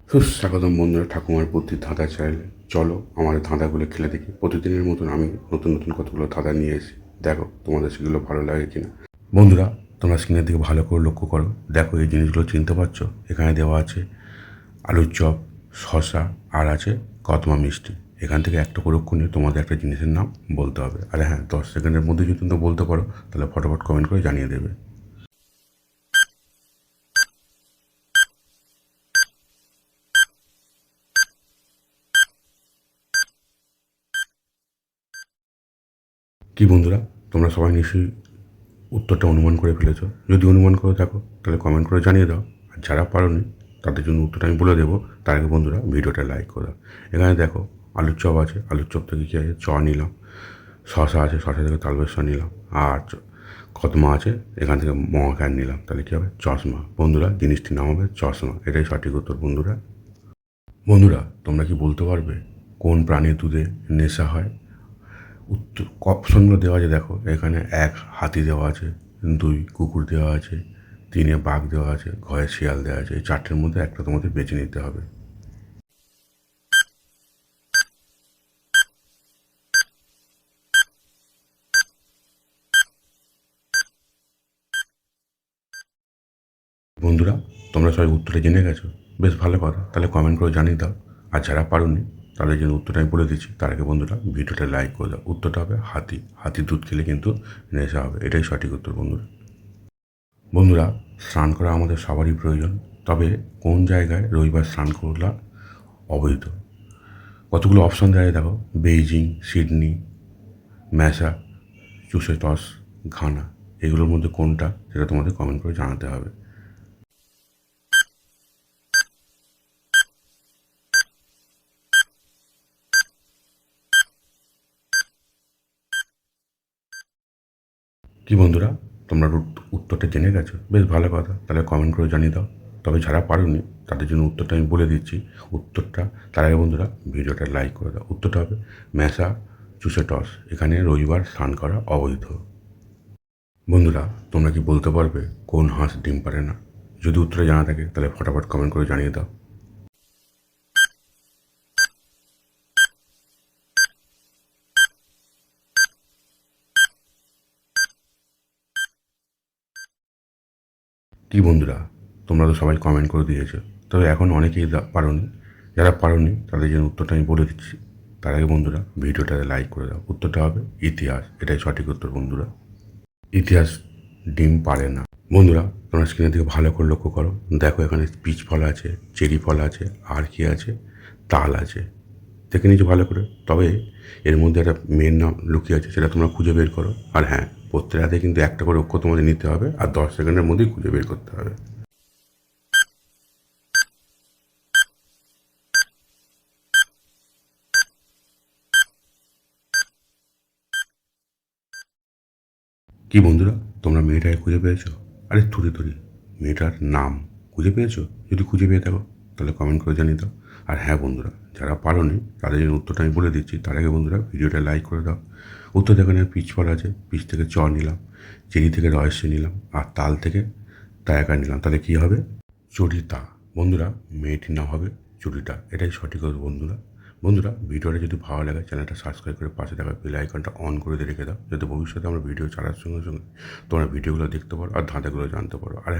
সুস্বাগতম বন্ধুরা ঠাকুমার বুদ্ধির ধাঁধা চাইলে চলো আমাদের ধাঁধাগুলো খেলে দেখি। প্রতিদিনের মতন আমি নতুন নতুন কতগুলো ধাঁধা নিয়ে এসেছি, দেখো তোমাদের সেগুলো ভালো লাগে কিনা। বন্ধুরা, তোমরা স্ক্রিনের দিকে ভালো করে লক্ষ্য করো, দেখো এই জিনিসগুলো চিনতে পারছো। এখানে দেওয়া আছে আলুর চপ, শশা, আর আছে কদমা মিষ্টি। এখান থেকে একটা করে নিয়ে তোমাদের একটা জিনিসের নাম বলতে হবে। আর হ্যাঁ, 10 সেকেন্ডের মধ্যে যদি তোমরা বলতে পারো তাহলে ফটাফট কমেন্ট করে জানিয়ে দেবে। কি বন্ধুরা, তোমরা সবাই নিশ্চয়ই উত্তরটা অনুমান করে ফেলেছো। যদি অনুমান করে থাকো তাহলে কমেন্ট করে জানিয়ে দাও। আর যারা পারোনি তাদের জন্য উত্তরটা আমি বলে দেবো, তার আগে বন্ধুরা ভিডিওটা লাইক করে দাও। এখানে দেখো আলুর চপ আছে, আলুর চপ থেকে কী আছে, চ নিলাম। শশা আছে, শশা থেকে তালবেসা নিলাম। আর কদমা আছে, এখান থেকে মহাকার নিলাম। তাহলে কী হবে, চশমা। বন্ধুরা, জিনিসটির নাম হবে চশমা। এটাই সঠিক উত্তর বন্ধুরা। বন্ধুরা, তোমরা কি বলতে পারবে কোন প্রাণীর দুধে নেশা হয়? উত্তর অপশনগুলো দেওয়া আছে, দেখো এখানে 1 হাতি দেওয়া আছে, 2 কুকুর দেওয়া আছে, 3 বাঘ দেওয়া আছে, ঘরে শিয়াল দেওয়া আছে। এই 4টের মধ্যে একটা তোমাদের বেছে নিতে হবে। বন্ধুরা, তোমরা সবাই উত্তরটা জেনে গেছো, বেশ ভালো কথা। তাহলে কমেন্ট করে জানিয়ে দাও। আর যারা পারোনি তাদের জন্য উত্তরটা আমি বলে দিচ্ছি, তার আগে বন্ধুরা ভিডিওটা লাইক করে দাও। উত্তরটা হবে হাতি। হাতির দুধ খেলে কিন্তু নেশা হবে, এটাই সঠিক উত্তর বন্ধুরা। বন্ধুরা, স্নান করা আমাদের সবারই প্রয়োজন, তবে কোন জায়গায় রবিবার স্নান করা অবৈধ? কতগুলো অপশন দেওয়া যায় দেখো, বেইজিং, সিডনি, ম্যাসা, চুসেটস, ঘানা। এগুলোর মধ্যে কোনটা, সেটা তোমাদের কমেন্ট করে জানাতে হবে। কি বন্ধুরা, তোমরা উত্তরটা জেনে গেছো, বেশ ভালো কথা। তাহলে কমেন্ট করে জানিয়ে দাও। তবে যারা পারোনি তাদের জন্য উত্তরটা আমি বলে দিচ্ছি। উত্তরটা তার আগে বন্ধুরা ভিডিওটা লাইক করে দাও। উত্তরটা হবে ম্যাসা চুসেটস। এখানে রবিবার স্নান করা অবৈধ। বন্ধুরা, তোমরা কি বলতে পারবে কোন হাঁস ডিম পারে না? যদি উত্তরে জানা থাকে তাহলে ফটাফট কমেন্ট করে জানিয়ে দাও। কি বন্ধুরা, তোমরা তো সবাই কমেন্ট করে দিয়েছো, তবে এখন অনেকেই পারোনি। যারা পারোনি তাদের জন্য উত্তরটা আমি বলে দিচ্ছি, তার আগে বন্ধুরা ভিডিওটাতে লাইক করে দাও। উত্তরটা হবে ইতিহাস। এটাই সঠিক উত্তর বন্ধুরা। ইতিহাস ডিম পারে না। বন্ধুরা, তোমরা স্ক্রিনের দিকে ভালো করে লক্ষ্য করো, দেখো এখানে পিচ ফল আছে, চেরি ফল আছে, আর কি আছে, তাল আছে। দেখে নিচ্ছি ভালো করে। তবে এর মধ্যে একটা মেয়ের নাম লুকিয়ে আছে, সেটা তোমরা খুঁজে বের করো। আর হ্যাঁ, প্রত্যেক হাতে কিন্তু একটা করে অক্ষর তোমাদের নিতে হবে, আর 10 সেকেন্ডের মধ্যেই খুঁজে বের করতে হবে। কি বন্ধুরা, তোমরা মেয়েটাকে খুঁজে পেয়েছো? আরে থুড়ি থুড়ি, মেয়েটার নাম খুঁজে পেয়েছো? যদি খুঁজে পেয়ে থাকো তাহলে কমেন্ট করে জানিয়ে দাও। আর হ্যাঁ বন্ধুরা, যারা পারোনি তাদের জন্য উত্তরটা আমি বলে দিচ্ছি, তার আগে বন্ধুরা ভিডিওটা লাইক করে দাও। উত্তর দেখো, পিচ ফল আছে, পিচ থেকে চ নিলাম, চেরি থেকে রহস্য নিলাম, আর তাল থেকে তায়াকা নিলাম। তাহলে কী হবে, চরিতা। বন্ধুরা, মেয়েটির নাম হবে চরিতা। এটাই সঠিক হবে বন্ধুরা। বন্ধুরা, ভিডিওটা যদি ভালো লাগে চ্যানেলটা সাবস্ক্রাইব করে পাশে থাকা বেল আইকনটা অন করে দিয়ে রেখে দাও, যাতে ভবিষ্যতে আমরা ভিডিও ছাড়ার সঙ্গে সঙ্গে তোমরা ভিডিওগুলো দেখতে পারো আর ধাঁধাগুলো জানতে পারো। আর